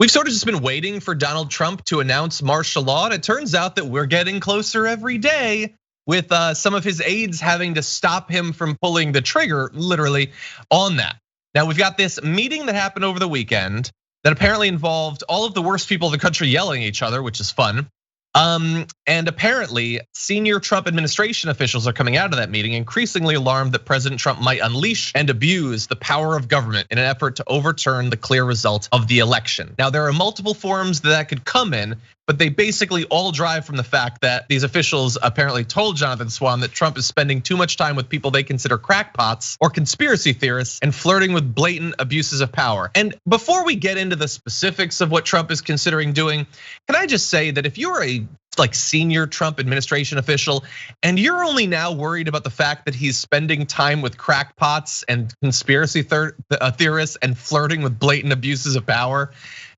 We've sort of just been waiting for Donald Trump to announce martial law, and it turns out that we're getting closer every day with some of his aides having to stop him from pulling the trigger, literally, on that. Now, we've got this meeting that happened over the weekend that apparently involved all of the worst people in the country yelling at each other, which is fun. And apparently, senior Trump administration officials are coming out of that meeting increasingly alarmed that President Trump might unleash and abuse the power of government in an effort to overturn the clear result of the election. Now, there are multiple forms that could come in, but they basically all drive from the fact that these officials apparently told Jonathan Swan that Trump is spending too much time with people they consider crackpots or conspiracy theorists and flirting with blatant abuses of power. And before we get into the specifics of what Trump is considering doing, can I just say that if you're a senior Trump administration official and you're only now worried about the fact that he's spending time with crackpots and conspiracy theorists and flirting with blatant abuses of power,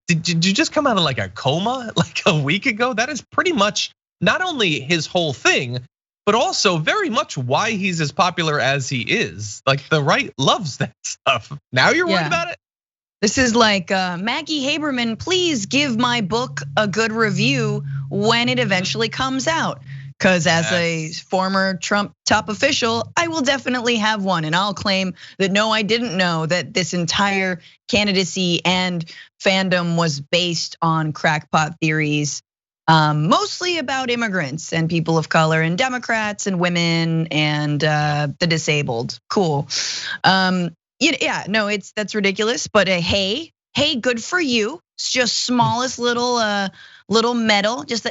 did you just come out of like a coma like a week ago? That is pretty much not only his whole thing, but also very much why he's as popular as he is. Like the right loves that stuff. Now you're worried about it? This is like Maggie Haberman, please give my book a good review when it eventually comes out. Because as a former Trump top official, I will definitely have one. And I'll claim that no, I didn't know that this entire candidacy and fandom was based on crackpot theories, mostly about immigrants and people of color and Democrats and women and the disabled. Cool. Yeah, no, that's ridiculous. But hey, good for you. It's just smallest little medal, just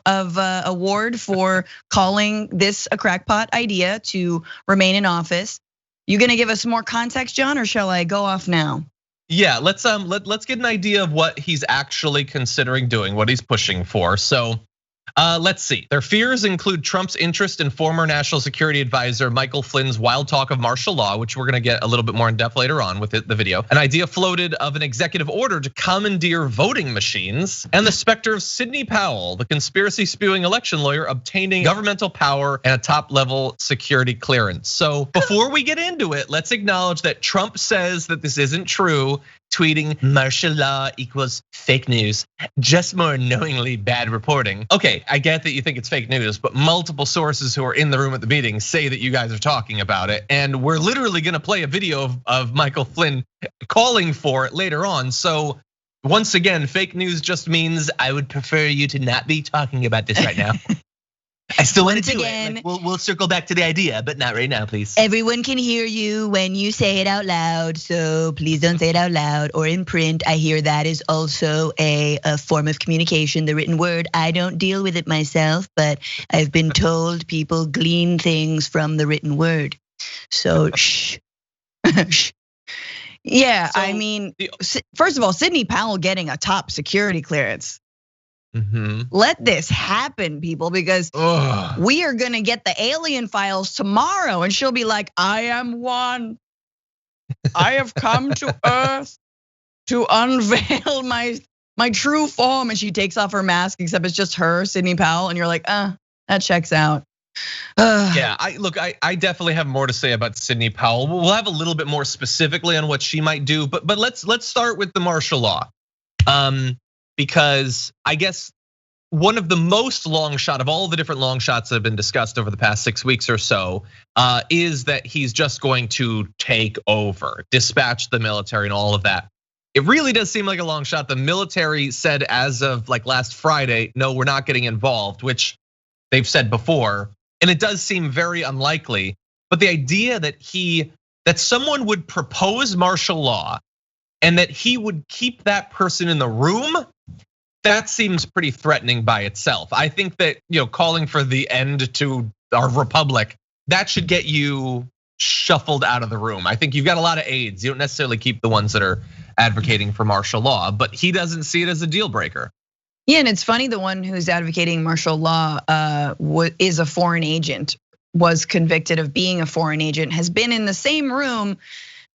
of award for calling this a crackpot idea to remain in office. You gonna give us more context, John, or shall I go off now? Yeah, let's get an idea of what he's actually considering doing, what he's pushing for. So let's see. Their fears include Trump's interest in former National Security Advisor Michael Flynn's wild talk of martial law, which we're gonna get a little bit more in depth later on with the video. An idea floated of an executive order to commandeer voting machines, and the specter of Sidney Powell, the conspiracy spewing election lawyer, obtaining governmental power and a top level security clearance. So before we get into it, let's acknowledge that Trump says that this isn't true, tweeting martial law equals fake news, just more knowingly bad reporting. Okay, I get that you think it's fake news, but multiple sources who are in the room at the meeting say that you guys are talking about it. And we're literally gonna play a video of Michael Flynn calling for it later on. So once again, fake news just means I would prefer you to not be talking about this right now. I still want to do it. We'll circle back to the idea, but not right now, please. Everyone can hear you when you say it out loud, so please don't say it out loud or in print. I hear that is also a form of communication, the written word. I don't deal with it myself, but I've been told people glean things from the written word. So shh. Yeah, so, I mean, first of all, Sidney Powell getting a top security clearance. Let this happen, people, because we are gonna get the alien files tomorrow, and she'll be like, "I am one. I have come to Earth to unveil my true form." And she takes off her mask, except it's just her, Sidney Powell, and you're like, that checks out. Yeah, I definitely have more to say about Sidney Powell. We'll have a little bit more specifically on what she might do, but let's start with the martial law. Because I guess one of the most long shot of all the different long shots that have been discussed over the past 6 weeks or so is that he's just going to take over, dispatch the military and all of that. It really does seem like a long shot. The military said as of like last Friday, no, we're not getting involved, which they've said before. And it does seem very unlikely, but the idea that someone would propose martial law and that he would keep that person in the room, that seems pretty threatening by itself. I think that, calling for the end to our republic, that should get you shuffled out of the room. I think you've got a lot of aides. You don't necessarily keep the ones that are advocating for martial law, but he doesn't see it as a deal breaker. Yeah, and it's funny, the one who's advocating martial law is a foreign agent, was convicted of being a foreign agent, has been in the same room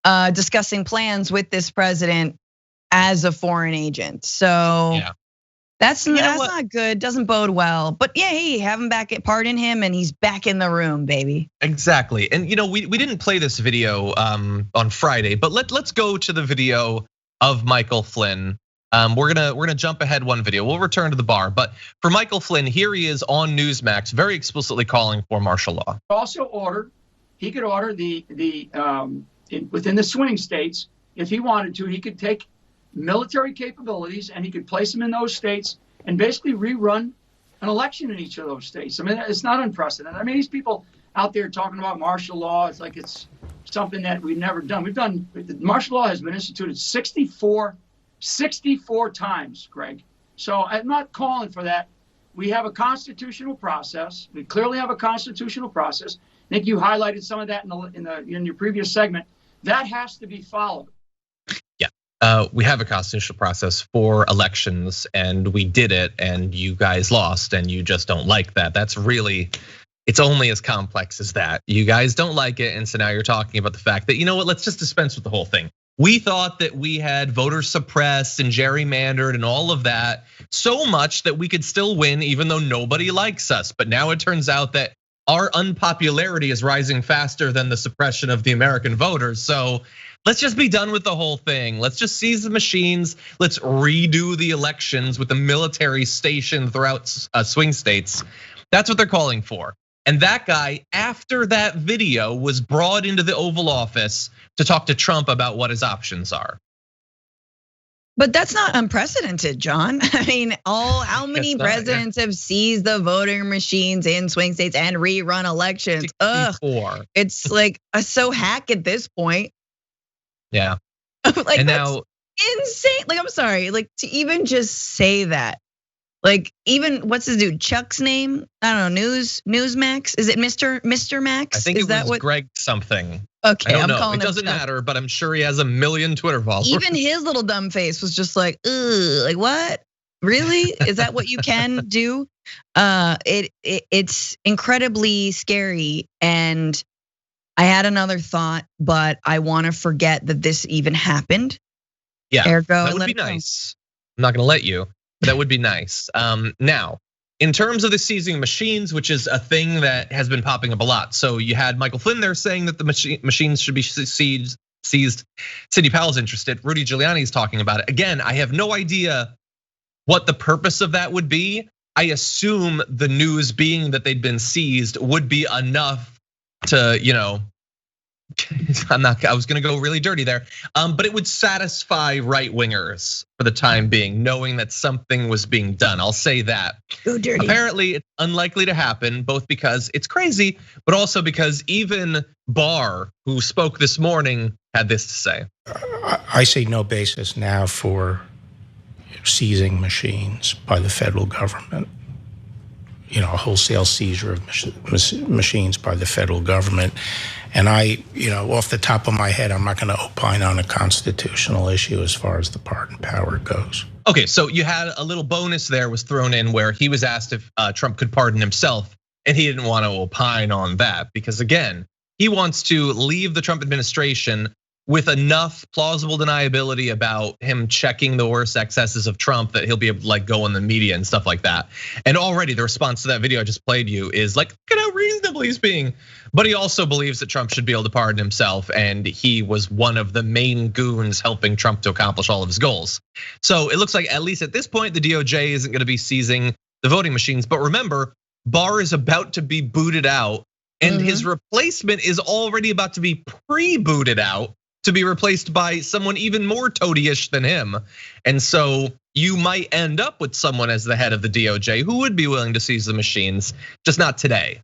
discussing plans with this president as a foreign agent. So yeah. That's not good, doesn't bode well. But yeah, hey, have him back, pardon him, and he's back in the room, baby. Exactly, and we didn't play this video on Friday, but let's go to the video of Michael Flynn We're gonna jump ahead one video. We'll return to the bar, but for Michael Flynn, here he is on Newsmax, very explicitly calling for martial law. He could order within the swing states, if he wanted to, he could take military capabilities and he could place them in those states and basically rerun an election in each of those states. I mean, it's not unprecedented. I mean, these people out there talking about martial law, it's like it's something that we've never done. Martial law has been instituted 64 times, Greg. So I'm not calling for that. We have a constitutional process. We clearly have a constitutional process. I think you highlighted some of that in your previous segment. That has to be followed. Yeah, we have a constitutional process for elections, and we did it, and you guys lost, and you just don't like that. It's only as complex as that. You guys don't like it, and so now you're talking about the fact that, you know what, let's just dispense with the whole thing. We thought that we had voters suppressed and gerrymandered and all of that so much that we could still win even though nobody likes us. But now it turns out that our unpopularity is rising faster than the suppression of the American voters. So let's just be done with the whole thing. Let's just seize the machines. Let's redo the elections with the military stationed throughout swing states. That's what they're calling for. And that guy, after that video, was brought into the Oval Office to talk to Trump about what his options are. But that's not unprecedented, John. I mean, how many presidents have seized the voting machines in swing states and rerun elections? 64. It's like so hack at this point. Yeah. Like, and now insane. Like, I'm sorry, like to even just say that. Like, even what's his dude? Chuck's name? I don't know. Newsmax? Is it Mr. Max? I think it was Greg something. Okay, I don't know. It doesn't matter, but I'm sure he has 1 million Twitter followers. Even his little dumb face was just like, ugh, like what? Really? Is that what you can do? It's incredibly scary. And I had another thought, but I want to forget that this even happened. Yeah, Ergo, that would be nice. I'm not gonna let you. But that would be nice. Now, in terms of the seizing machines, which is a thing that has been popping up a lot. So you had Michael Flynn there saying that the machines should be seized. Sidney Powell's interested. Rudy Giuliani's talking about it. Again, I have no idea what the purpose of that would be. I assume the news being that they'd been seized would be enough to, I was gonna go really dirty there, but it would satisfy right wingers for the time being, knowing that something was being done. I'll say that. Go dirty. Apparently, it's unlikely to happen, both because it's crazy, but also because even Barr, who spoke this morning, had this to say. I see no basis now for seizing machines by the federal government. A wholesale seizure of machines by the federal government. And off the top of my head, I'm not going to opine on a constitutional issue as far as the pardon power goes. Okay, so you had a little bonus there was thrown in where he was asked if Trump could pardon himself, and he didn't want to opine on that because again, he wants to leave the Trump administration with enough plausible deniability about him checking the worst excesses of Trump that he'll be able to go on the media and stuff like that. And already the response to that video I just played you is like, look at how reasonable he's being. But he also believes that Trump should be able to pardon himself, and he was one of the main goons helping Trump to accomplish all of his goals. So it looks like at least at this point, the DOJ isn't gonna be seizing the voting machines. But remember, Barr is about to be booted out, and his replacement is already about to be pre-booted out, to be replaced by someone even more toady-ish than him. And so you might end up with someone as the head of the DOJ who would be willing to seize the machines, just not today.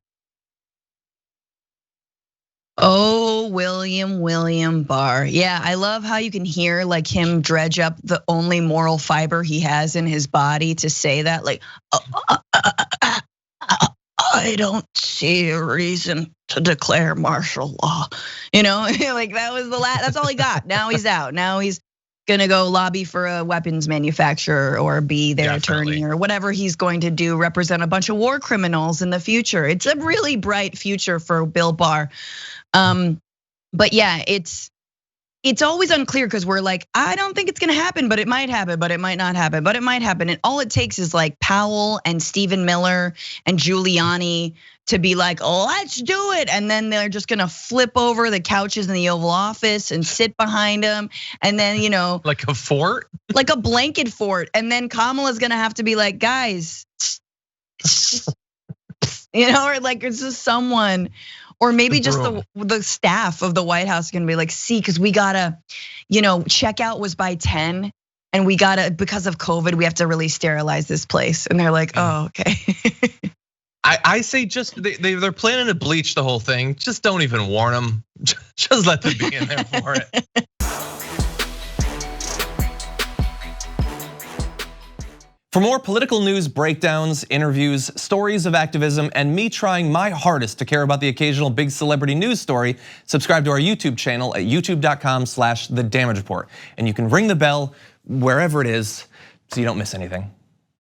Oh, William Barr. Yeah, I love how you can hear like him dredge up the only moral fiber he has in his body to say that, like, I don't see a reason to declare martial law. Like that was that's all he got. Now he's out. Now he's gonna go lobby for a weapons manufacturer or be their attorney or whatever he's going to do, represent a bunch of war criminals in the future. It's a really bright future for Bill Barr. But yeah, it's always unclear because we're like, I don't think it's gonna happen, but it might happen, but it might not happen, but it might happen. And all it takes is like Powell and Stephen Miller and Giuliani to be like, let's do it. And then they're just gonna flip over the couches in the Oval Office and sit behind them. And then, like a fort? Like a blanket fort. And then Kamala's gonna have to be like, guys, or like it's just someone, or maybe just the staff of the White House can be like, see, because we gotta, checkout was by 10. And we gotta, because of COVID, we have to really sterilize this place. And they're like, oh, okay. I say just, they're planning to bleach the whole thing. Just don't even warn them. Just let them be in there for it. For more political news, breakdowns, interviews, stories of activism, and me trying my hardest to care about the occasional big celebrity news story, subscribe to our YouTube channel at youtube.com/The Damage Report. And you can ring the bell wherever it is so you don't miss anything.